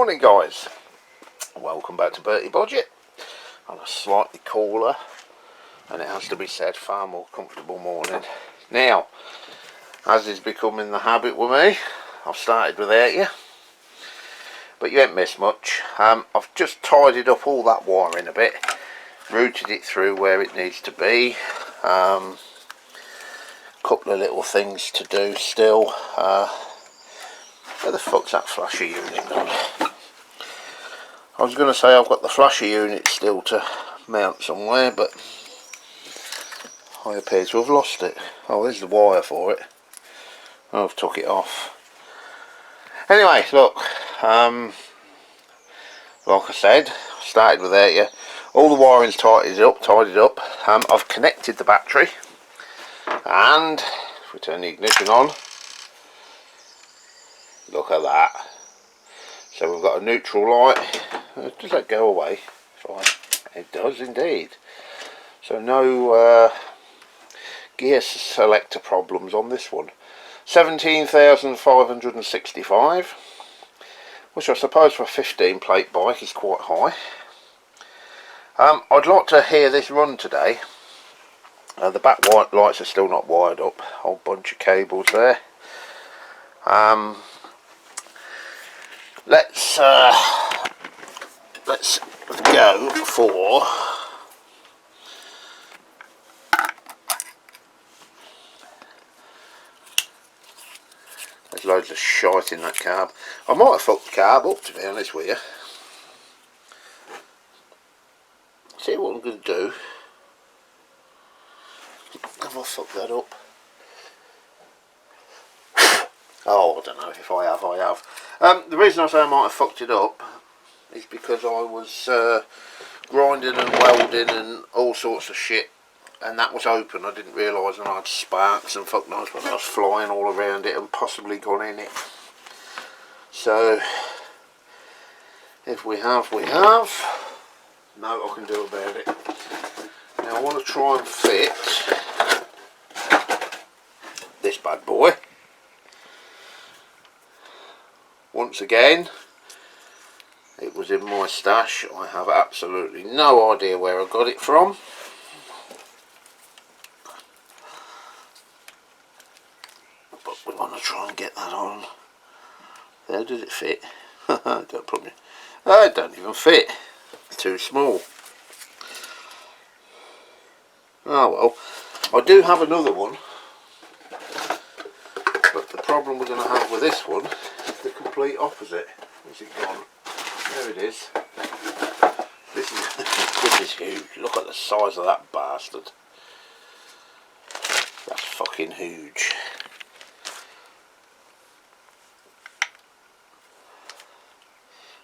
Morning guys, welcome back to Bertie Budget on a slightly cooler, and it has to be said, far more comfortable morning. Now, as is becoming the habit with me, I've started without you, but you ain't missed much. I've just tidied up all that wiring a bit, routed it through where it needs to be. Couple of little things to do still. Where the fuck's that flasher unit gone? I was going to say I've got the flasher unit still to mount somewhere, but I appear to have lost it. Oh, there's the wire for it. I've took it off. Anyway, look, like I said, I started without you. All the wiring's tidied up. I've connected the battery, and if we turn the ignition on, look at that. So we've got a neutral light. Does that go away? Fine. It does indeed. So no gear selector problems on this one. 17,565, which I suppose for a 15 plate bike is quite high. I'd like to hear this run today. The back white lights are still not wired up. Whole bunch of cables there. Let's go for there's loads of shite in that carb. I might have fucked the carb up, to be honest with you. See what I'm going to do. Have I fucked that up? Oh, I don't know if I have. The reason I say I might have fucked it up is because I was grinding and welding and all sorts of shit, and that was open. I didn't realise, and I had sparks and fuck knows what I was flying all around it and possibly gone in it. So if we have, we have. No, I can do about it. Now I want to try and fit this bad boy. Once again, it was in my stash. I have absolutely no idea where I got it from. But we want to try and get that on. There, does it fit? Don't probably. It don't even fit. It's too small. Oh well. I do have another one. But the problem we're going to have with this one is the complete opposite. Where's it gone? There it is. This is huge. Look at the size of that bastard. That's fucking huge.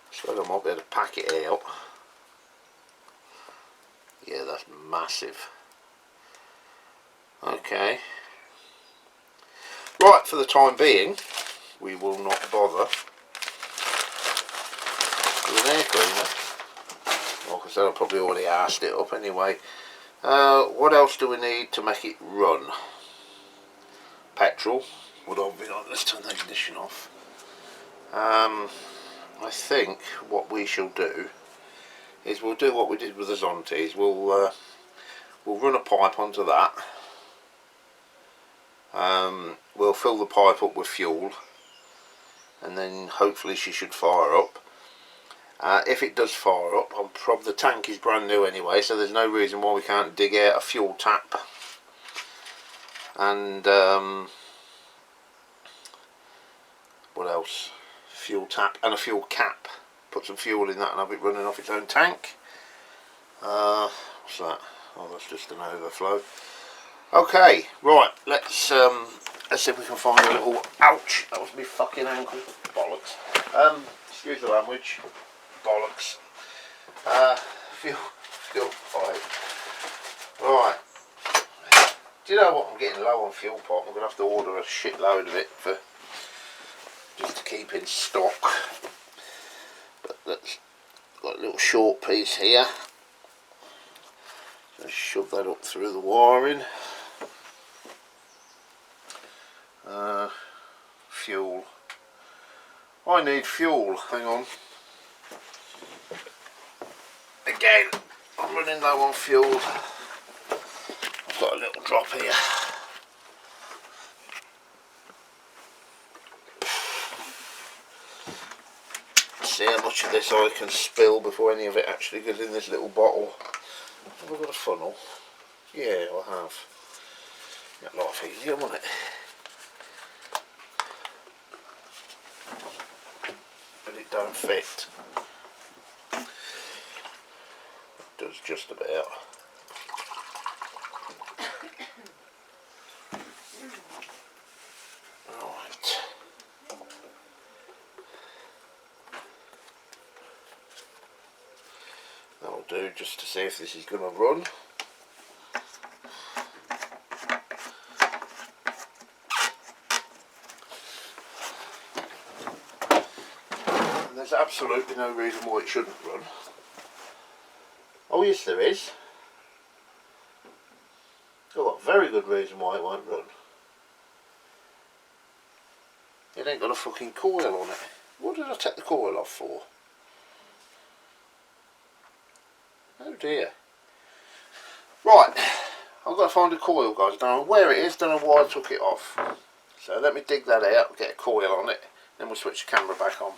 I suppose I might be able to pack it out. Yeah, that's massive. Okay. Right, for the time being, we will not bother with an air cleaner. Like I said, I probably already arsed it up anyway. What else do we need to make it run? Petrol would obviously. Let's turn the ignition off. I think what we shall do is we'll do what we did with the Zontes. We'll run a pipe onto that. We'll fill the pipe up with fuel, and then hopefully she should fire up. If it does fire up, the tank is brand new anyway, so there's no reason why we can't dig out a fuel tap and what else? Fuel tap and a fuel cap. Put some fuel in that and have it running off its own tank. What's that? Oh, that's just an overflow. Okay, right. Let's see if we can find a little. Ouch! That was my fucking ankle. Bollocks. Excuse the language. Bollocks. Fuel pipe. Right. Do you know what? I'm getting low on fuel pipe. I'm gonna have to order a shitload of it just to keep in stock. But that's got a little short piece here. Just shove that up through the wiring. Fuel. I need fuel. Hang on. again. I'm running low on fuel. I've got a little drop here. See how much of this I can spill before any of it actually goes in this little bottle. Have I got a funnel? Yeah, I have. Make life easier, won't it? But it don't fit. It does just about. Right. That'll do just to see if this is going to run. And there's absolutely no reason why it shouldn't run. Oh yes there is. Oh, a very good reason why it won't run. It ain't got a fucking coil on it. What did I take the coil off for? Oh dear. Right, I've got to find a coil, guys. Don't know where it is, don't know why I took it off. So let me dig that out, get a coil on it, then we'll switch the camera back on.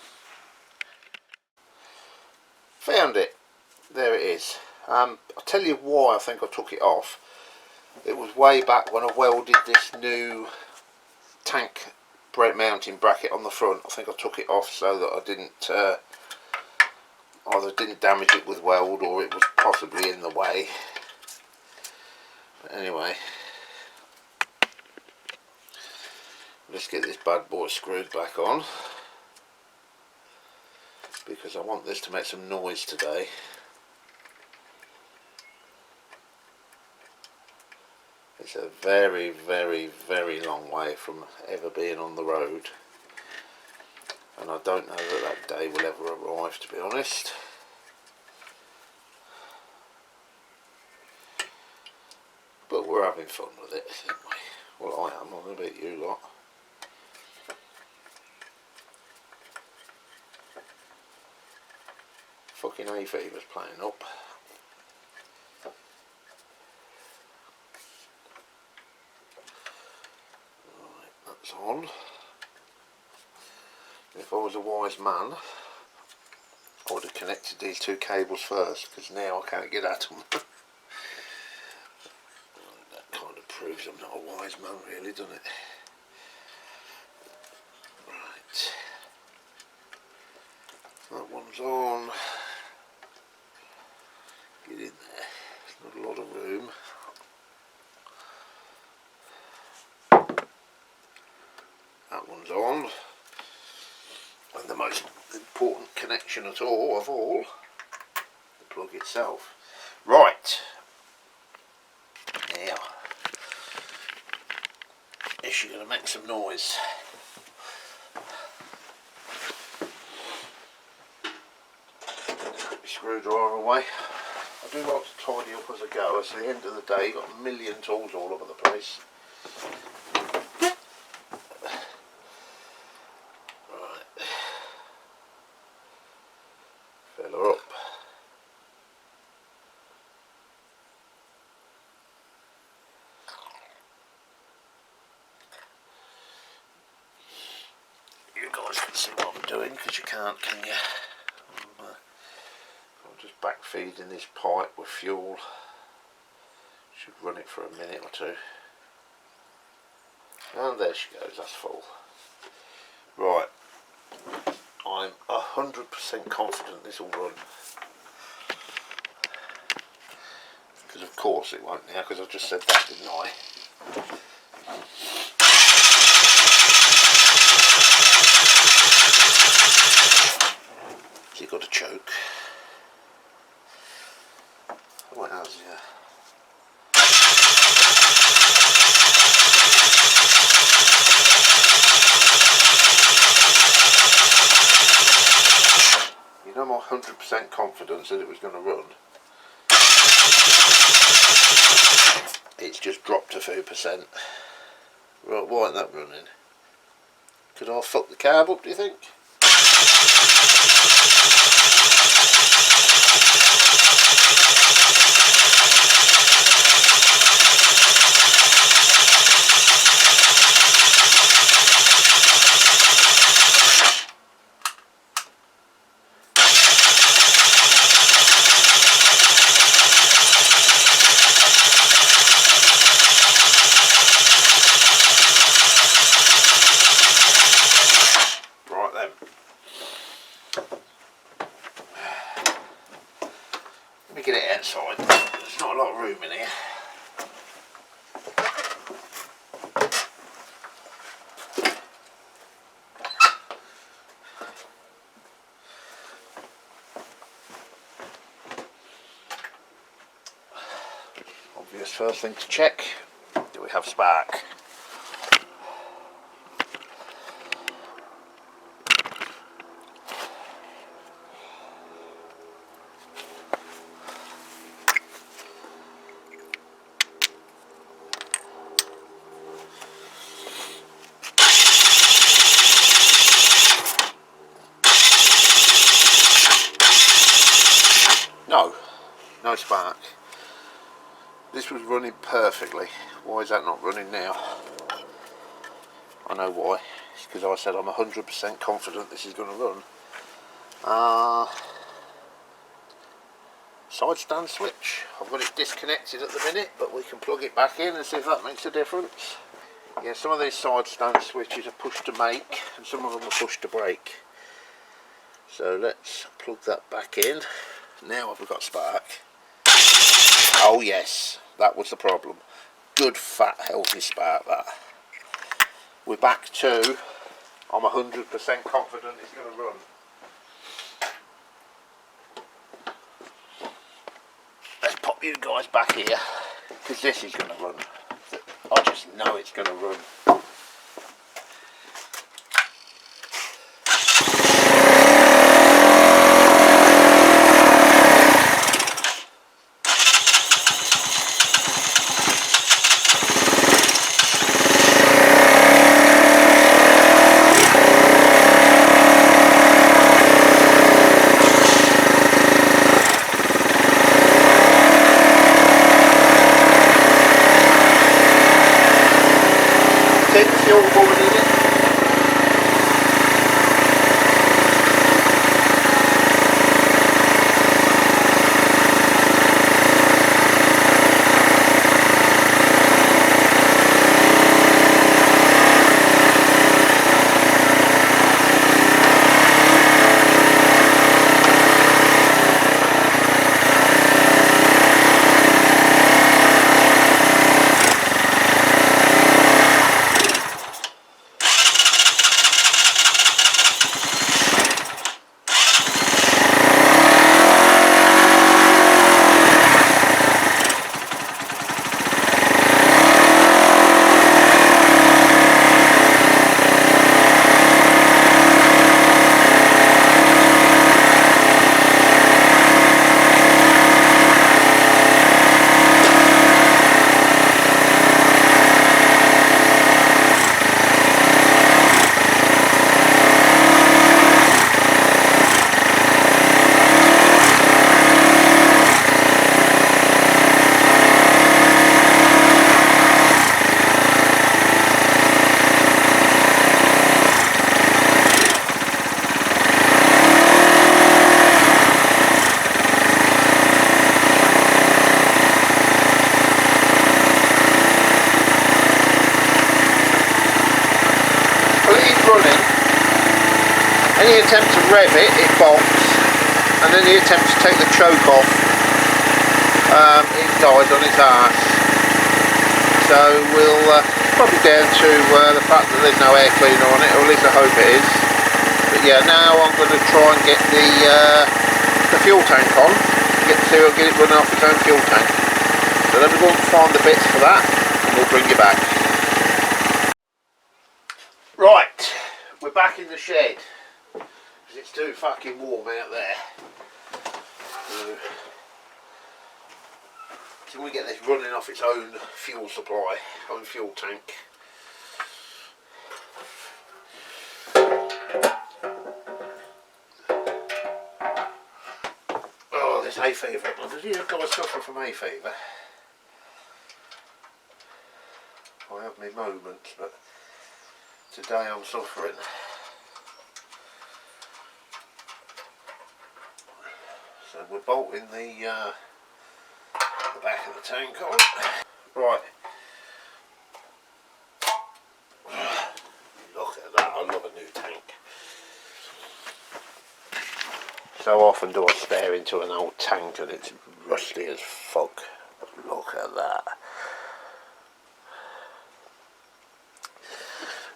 Found it. There it is. I'll tell you why I think I took it off. It was way back when I welded this new tank mounting bracket on the front. I think I took it off so that I didn't either didn't damage it with weld or it was possibly in the way. But anyway, let's get this bad boy screwed back on because I want this to make some noise today. It's a very, very, very long way from ever being on the road, and I don't know that that day will ever arrive, to be honest. But we're having fun with it, aren't we? Well, I am. I don't know about you lot. Fucking hay fever's playing up. On. If I was a wise man, I would have connected these two cables first, because now I can't get at them. That kind of proves I'm not a wise man, really, doesn't it? Right, that one's on. Get in there. There's not a lot of room. That one's on, and the most important connection of all, the plug itself. Right, now, is she going to make some noise? Put the screwdriver away. I do like to tidy up as I go, as at the end of the day you've got a million tools all over the place. See what I'm doing, because you can't, can you? I'm just back feeding this pipe with fuel. Should run it for a minute or two. And there she goes, that's full. Right, I'm 100% confident this will run. Because of course it won't now, because I just said that, didn't I? So you've got to choke. What else? Yeah. You know my 100% confidence that it was going to run. It's just dropped a few percent. Right, why isn't that running? Could I fuck the carb up, do you think? first thing to check, do we have spark? No spark. This was running perfectly. Why is that not running now? I know why. It's because I said I'm 100% confident this is going to run. Side stand switch. I've got it disconnected at the minute, but we can plug it back in and see if that makes a difference. Yeah, some of these side stand switches are push to make and some of them are push to break. So let's plug that back in. Now I've got spark. Oh yes, that was the problem. Good fat healthy spark that. We're back to, I'm 100% confident it's going to run. Let's pop you guys back here, because this is going to run. I just know it's going to run. Any attempt to rev it, it bolts, and any attempt to take the choke off, it dies on its arse. So we'll probably down to the fact that there's no air cleaner on it, or at least I hope it is. But yeah, now I'm going to try and get the fuel tank on, get it running off its own fuel tank. So let me go and find the bits for that, and we'll bring you back. Right, we're back in the shed. It's too fucking warm out there. So we get this running off its own fuel supply, own fuel tank. Oh, this hay fever. Does you guys suffer from hay fever? I have my moments, but today I'm suffering. So we're bolting the back of the tank on. Right. Look at that, I love a new tank. So often do I stare into an old tank and it's rusty as fuck. Look at that.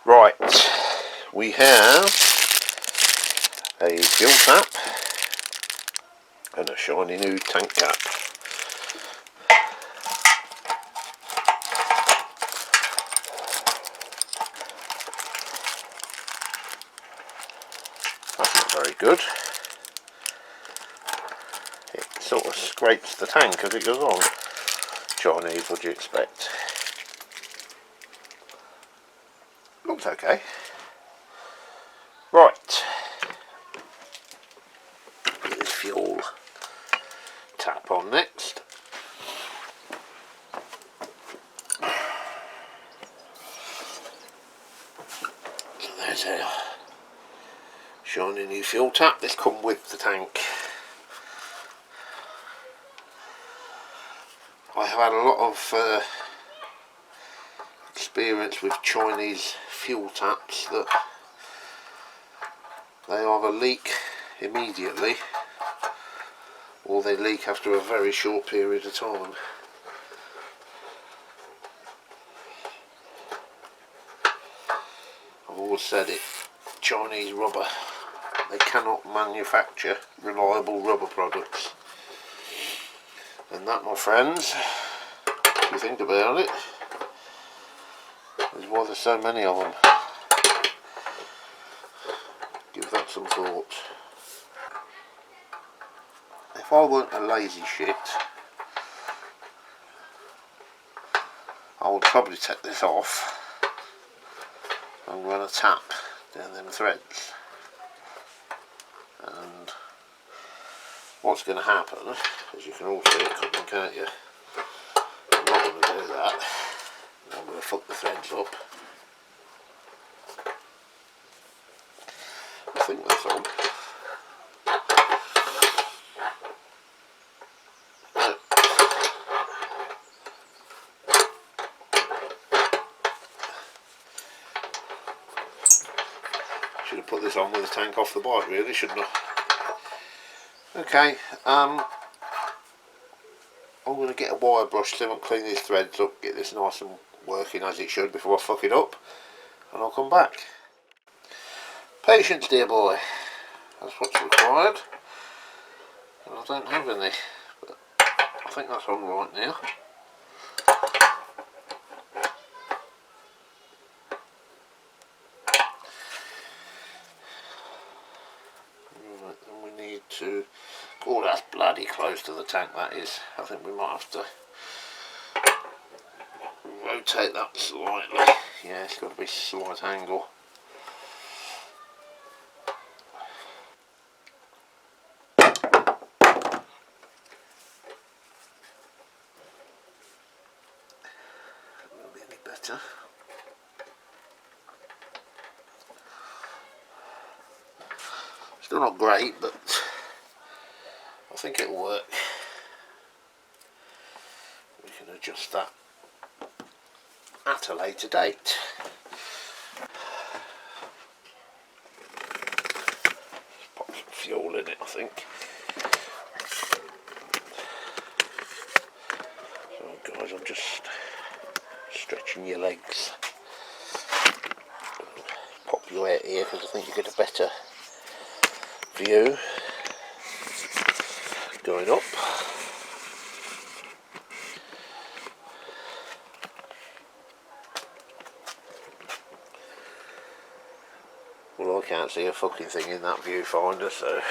Right, we have a fuel tap and a shiny new tank cap. very good. It sort of scrapes the tank as it goes on. Chinese, what do you expect? Looks okay. Right. Get this fuel tap on next. So there's a shiny new fuel tap. This comes with the tank. I have had a lot of experience with Chinese fuel taps that they either leak immediately or they leak after a very short period of time. I've always said it, Chinese rubber, they cannot manufacture reliable rubber products. And that, my friends, if you think about it, is why there's so many of them. Give that some thought. If I weren't a lazy shit, I would probably take this off and run a tap down them threads. And what's going to happen, as you can all see it coming, can't you? I'm not going to do that. I'm going to fuck the threads up. I think that's on. Should have put this on with the tank off the bike, really, shouldn't I? Okay, I'm going to get a wire brush, see if I can clean these threads up, get this nice and working as it should before I fuck it up, and I'll come back. Patience, dear boy, that's what's required. And I don't have any, but I think that's on right now. Right, then we need to... Oh, that's bloody close to the tank, that is. I think we might have to rotate that slightly. Yeah, it's got to be a slight angle. Will be any better. Still not great, but I think it'll work. We can adjust that at a later date. Just pop some fuel in it, I think. So guys, I'm just stretching your legs. Pop you out here because I think you get a better view going up. Well, I can't see a fucking thing in that viewfinder, so I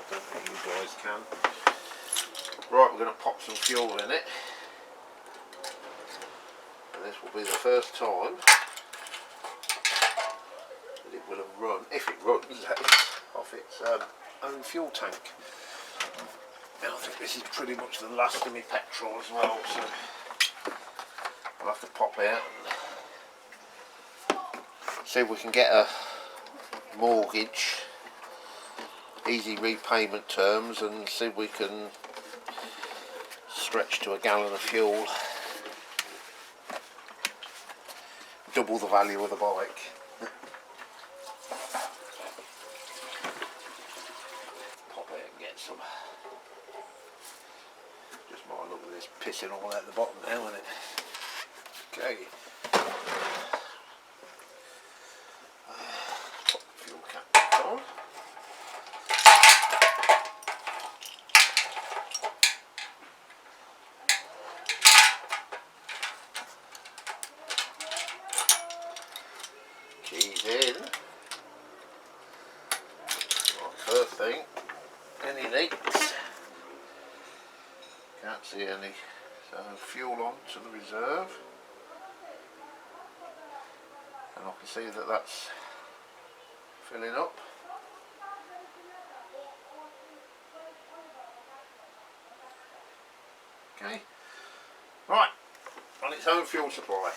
don't think you guys can. Right, we're going to pop some fuel in it. And this will be the first time that it will have run, if it runs, off its own fuel tank. Now I think this is pretty much the last of my petrol as well, so I'll have to pop out and see if we can get a mortgage, easy repayment terms, and see if we can stretch to a gallon of fuel, double the value of the bike. Pop out and get some. Just might look at this pissing all out the bottom now, isn't it? Okay. Pop the fuel cap back on. Keys in. see any. So fuel on to the reserve, and I can see that that's filling up. Okay, right, on its own fuel supply.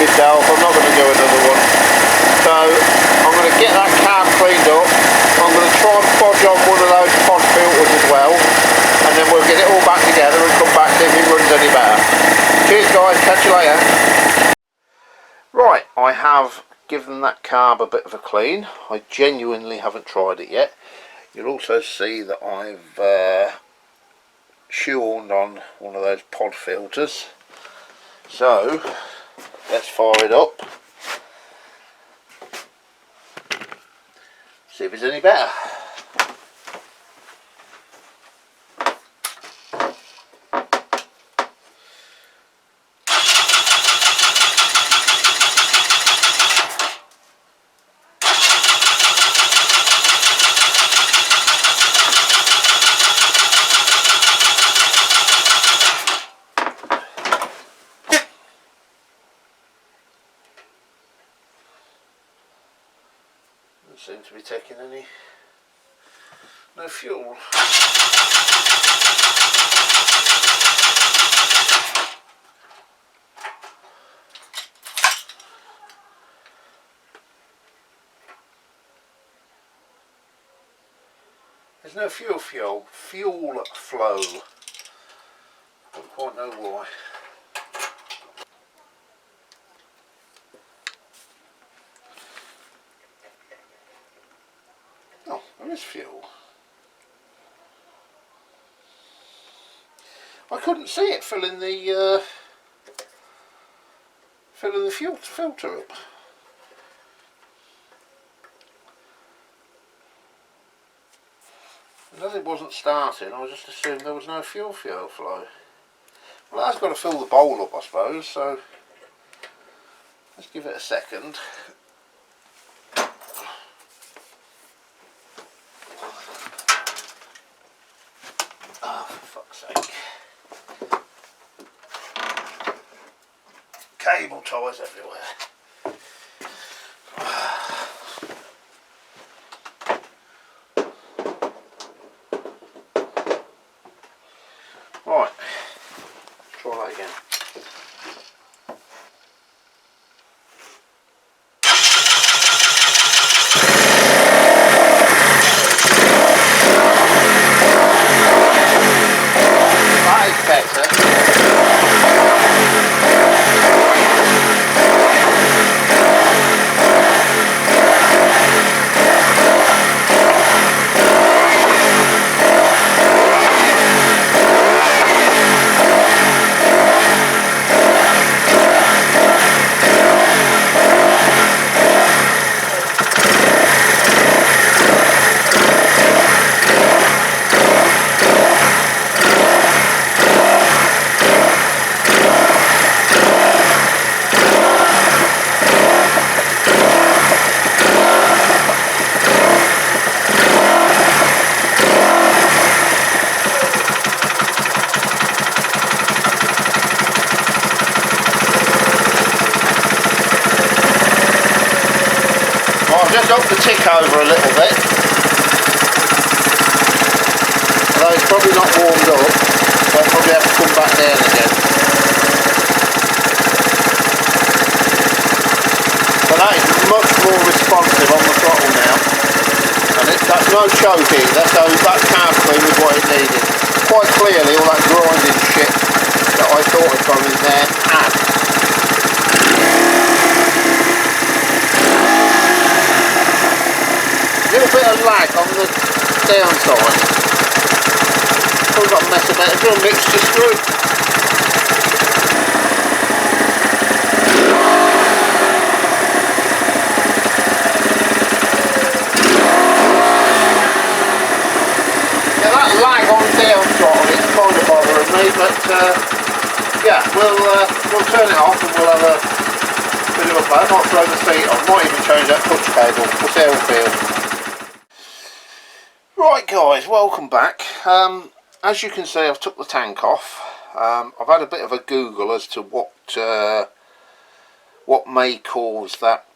Myself, I'm not going to do another one. So I'm going to get that carb cleaned up. I'm going to try and podge on one of those pod filters as well, and then we'll get it all back together and come back see if it runs any better. Cheers guys, catch you later. Right, I have given that carb a bit of a clean. I genuinely haven't tried it yet. You'll also see that I've shoehorned on one of those pod filters. So let's fire it up, see if it's any better. Doesn't seem to be taking no fuel. There's no fuel flow. Don't quite know why. Oh, there is fuel. I couldn't see it filling the filter up. And as it wasn't starting, I just assumed there was no fuel flow. Well, that's got to fill the bowl up, I suppose, so let's give it a second. Oh, for fuck's sake. Cable ties everywhere. Right, try that again. That is better. I've just upped the tick over a little bit, although it's probably not warmed up, so I'll probably have to come back down again. But that is much more responsive on the throttle now, and that's no choking, that's carb clean with what it needed. Quite clearly all that grinding shit that I thought had gone in there had. A little bit of lag on the downside. Probably got a mess about it. Do a mixture screw. Yeah, that lag on down throttle is kind of bothering me, but yeah, we'll turn it off and we'll have a bit of a play. I might throw the seat on, might even change that clutch cable. We'll see how it feels. Right guys, welcome back. As you can see, I've took the tank off. I've had a bit of a Google as to what may cause that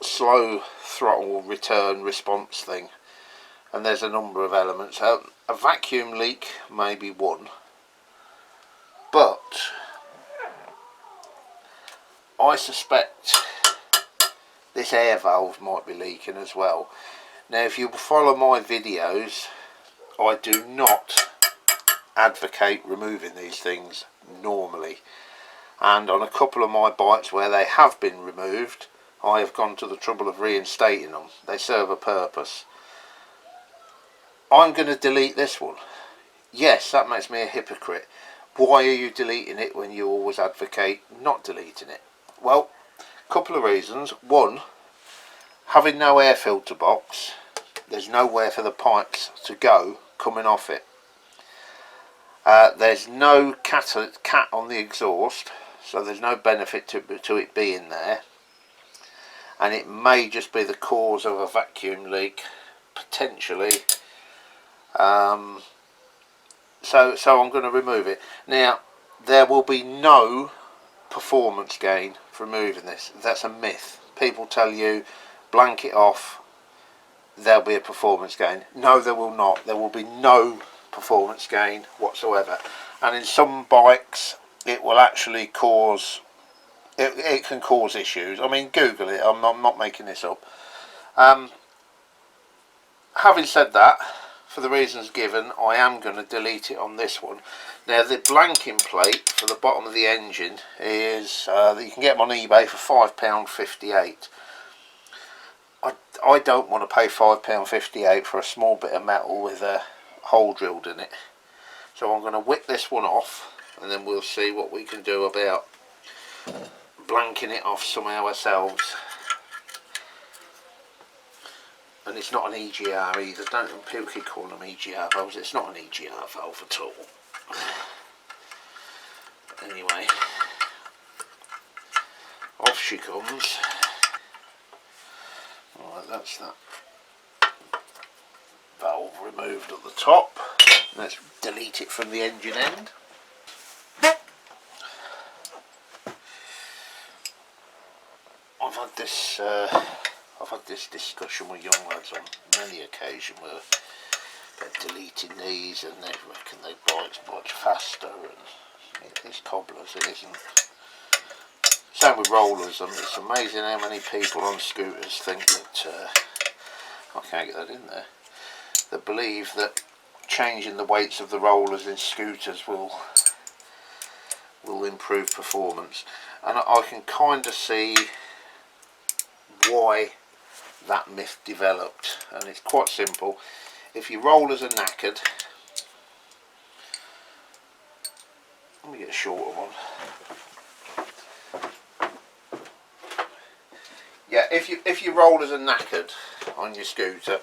slow throttle return response thing, and there's a number of elements. A vacuum leak may be one, but I suspect this air valve might be leaking as well. Now, if you follow my videos, I do not advocate removing these things normally, and on a couple of my bikes where they have been removed, I have gone to the trouble of reinstating them. They serve a purpose. I'm going to delete this one. Yes, that makes me a hypocrite. Why are you deleting it when you always advocate not deleting it? Well, a couple of reasons. One, having no air filter box, there's nowhere for the pipes to go coming off it. There's no cat on the exhaust, so there's no benefit to it being there, and it may just be the cause of a vacuum leak, potentially. So I'm going to remove it. Now, there will be no performance gain from removing this. That's a myth. People tell you blank it off, there'll be a performance gain. No, there will not. There will be no performance gain whatsoever, and in some bikes it will actually cause it can cause issues. I mean, Google it. I'm not making this up. Having said that, for the reasons given, I am going to delete it on this one. Now, the blanking plate for the bottom of the engine is you can get them on eBay for £5.58. I don't want to pay £5.58 for a small bit of metal with a hole drilled in it. So I'm going to whip this one off, and then we'll see what we can do about blanking it off somehow ourselves. And it's not an EGR either. Don't people keep calling them EGR valves. It's not an EGR valve at all. Anyway, off she comes. Alright, that's that valve removed at the top. Let's delete it from the engine end. I've had this discussion with young lads on many occasions where they're deleting these and they reckon they bikes much faster, and it's cobblers, it isn't. Same with rollers. It's amazing how many people on scooters think that I can't get that in there. That believe that changing the weights of the rollers in scooters will improve performance, and I can kind of see why that myth developed, and it's quite simple. If your rollers are knackered, let me get a shorter one. Yeah, if your rollers are knackered on your scooter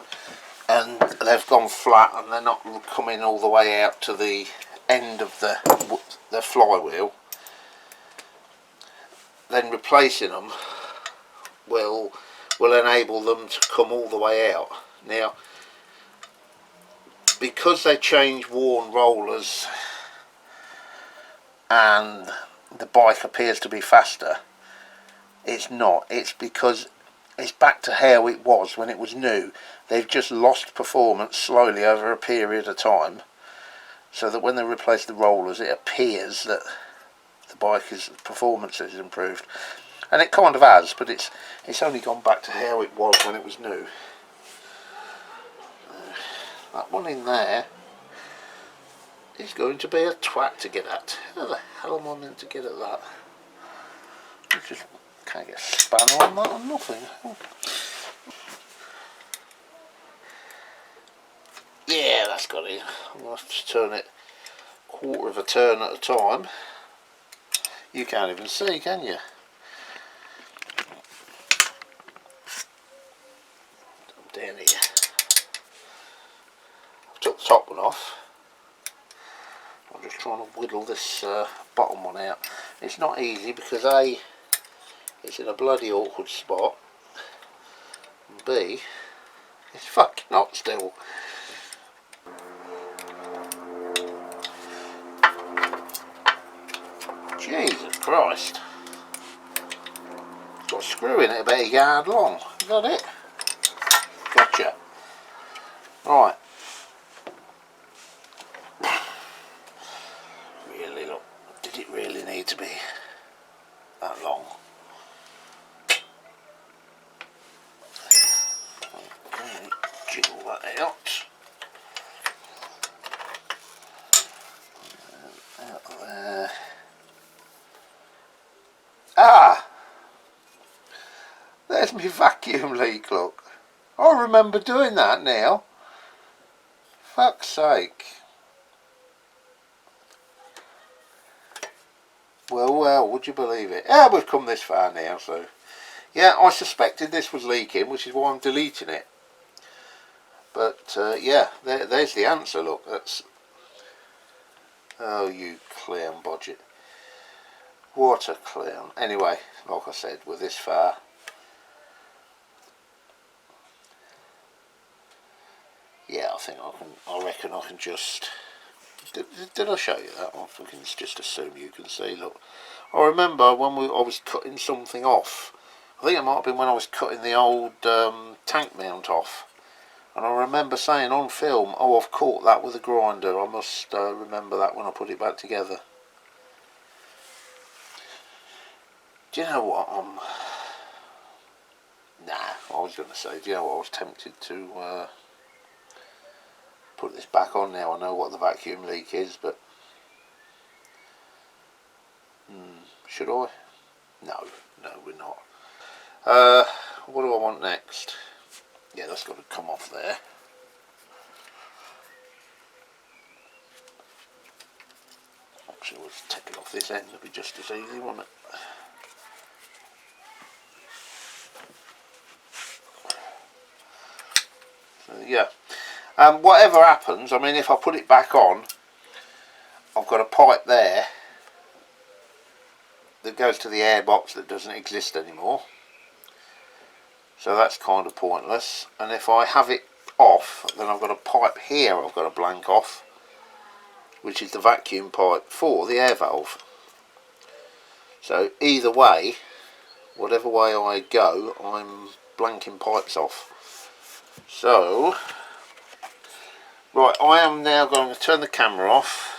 and they've gone flat and they're not coming all the way out to the end of the flywheel, then replacing them will enable them to come all the way out. Now, because they change worn rollers and the bike appears to be faster, it's not. It's because it's back to how it was when it was new. They've just lost performance slowly over a period of time, so that when they replace the rollers it appears that the bike's performance has improved. And it kind of has, but it's only gone back to how it was when it was new. That one in there is going to be a twat to get at. How the hell am I meant to get at that? I just can't get a spanner on that or nothing. Yeah, that's got it. I'm going to have to turn it quarter of a turn at a time. You can't even see, can you? Down here. I've took the top one off. I'm just trying to whittle this bottom one out. It's not easy because A, it's in a bloody awkward spot, and B, it's fucking hot still. Jesus Christ. It's got a screw in it about a yard long. Is that it? Gotcha. Right. Really, look, did it really need to be that long? Okay, jiggle that out. Out there. Ah! There's my vacuum leak, look. I remember doing that now. Fuck's sake. Well, would you believe it? Yeah, we've come this far now, so... Yeah, I suspected this was leaking, which is why I'm deleting it. But, yeah, there's the answer, look. That's... Oh, you clown budget. What a clown. Anyway, like I said, we're this far. Yeah, I reckon I can just... Did I show you that? I can just assume you can see, look. I remember when I was cutting something off. I think it might have been when I was cutting the old tank mount off. And I remember saying on film, oh, I've caught that with a grinder. I must remember that when I put it back together. Do you know what? Nah, I was going to say, do you know what? I was tempted to put this back on now. I know what the vacuum leak is, but should I? No, we're not. What do I want next? Yeah, that's got to come off there. So we'll take it off this end, it'll be just as easy, won't it? So, yeah. Whatever happens, I mean, if I put it back on, I've got a pipe there that goes to the airbox that doesn't exist anymore. So that's kind of pointless. And if I have it off, then I've got a pipe here I've got to blank off, which is the vacuum pipe for the air valve. So either way, whatever way I go, I'm blanking pipes off. So, right, I am now going to turn the camera off.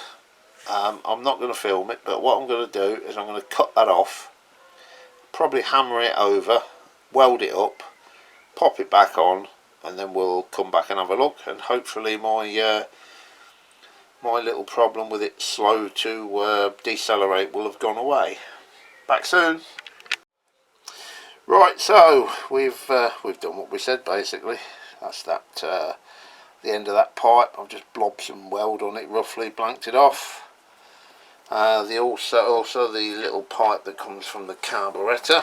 I'm not going to film it, but what I'm going to do is I'm going to cut that off, probably hammer it over, weld it up, pop it back on, and then we'll come back and have a look, and hopefully my my little problem with it slow to decelerate will have gone away. Back soon. Right, so we've done what we said basically. That's that the end of that pipe. I've just blobbed some weld on it roughly, blanked it off. Also the little pipe that comes from the carburetor.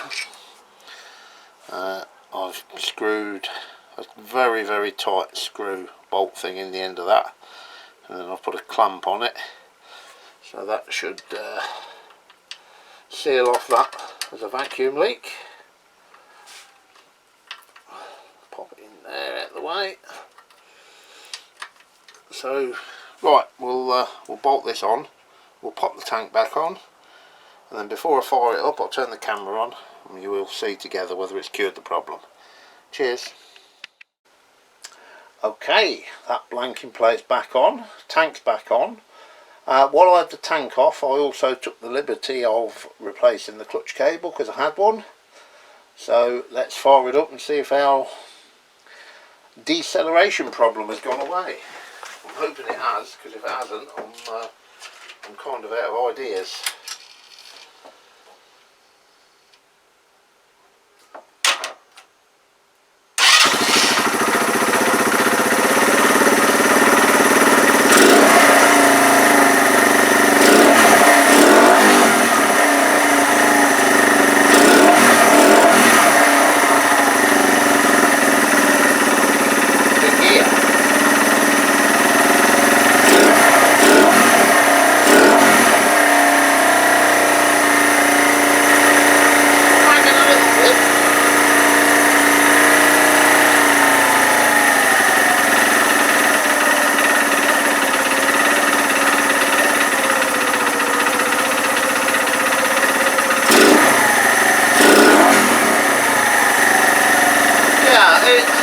I've screwed a very, very tight screw bolt thing in the end of that, and then I've put a clamp on it, so that should seal off that as a vacuum leak. Pop it in there out of the way. So right, we'll bolt this on, we'll pop the tank back on, and then before I fire it up I'll turn the camera on and you will see together whether it's cured the problem. Cheers. Okay, that blanking plate's back on, tank's back on. While I had the tank off, I also took the liberty of replacing the clutch cable because I had one. So let's fire it up and see if our deceleration problem has gone away. I'm hoping it has, because if it hasn't, I'm kind of out of ideas.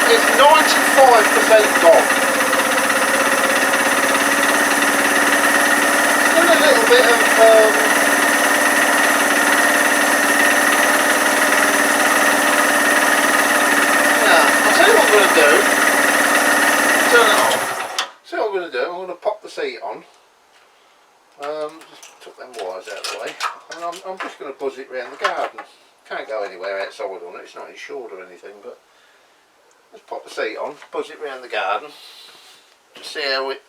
It's 95% gone. Still a little bit of yeah, I'll tell you what I'm going to do. Turn it off. See what I'm going to do. I'm going to pop the seat on. Just took them wires out of the way, and I'm just going to buzz it round the garden. Can't go anywhere outside on it. It's not insured or anything, but just pop the seat on, buzz it round the garden to see how it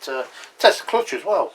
tests the clutch as well.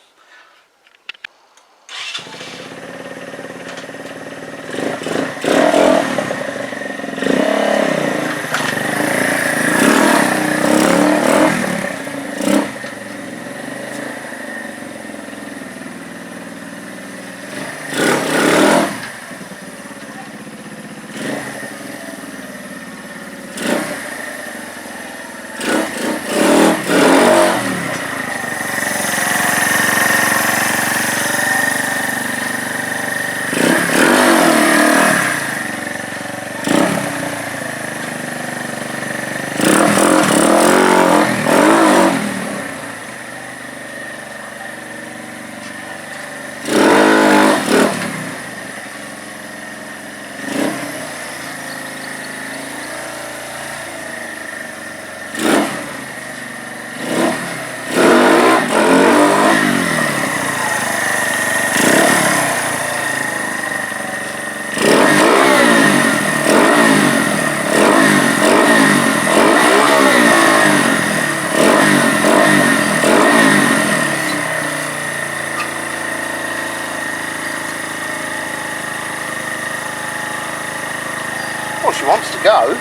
well, she wants to go.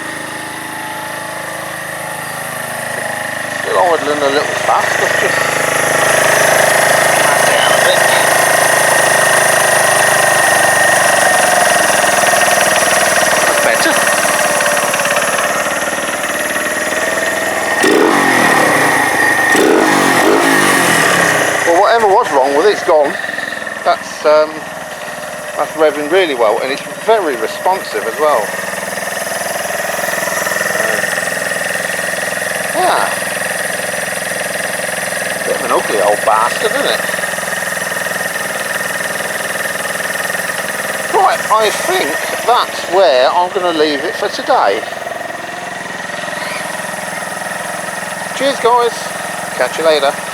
Still idling a little fast. Let's just back down a bit. That's better. Well, whatever was wrong with it's gone. That's revving really well, and it's very responsive as well. Yeah. Bit of an ugly old bastard, isn't it? Right, I think that's where I'm going to leave it for today. Cheers guys, catch you later.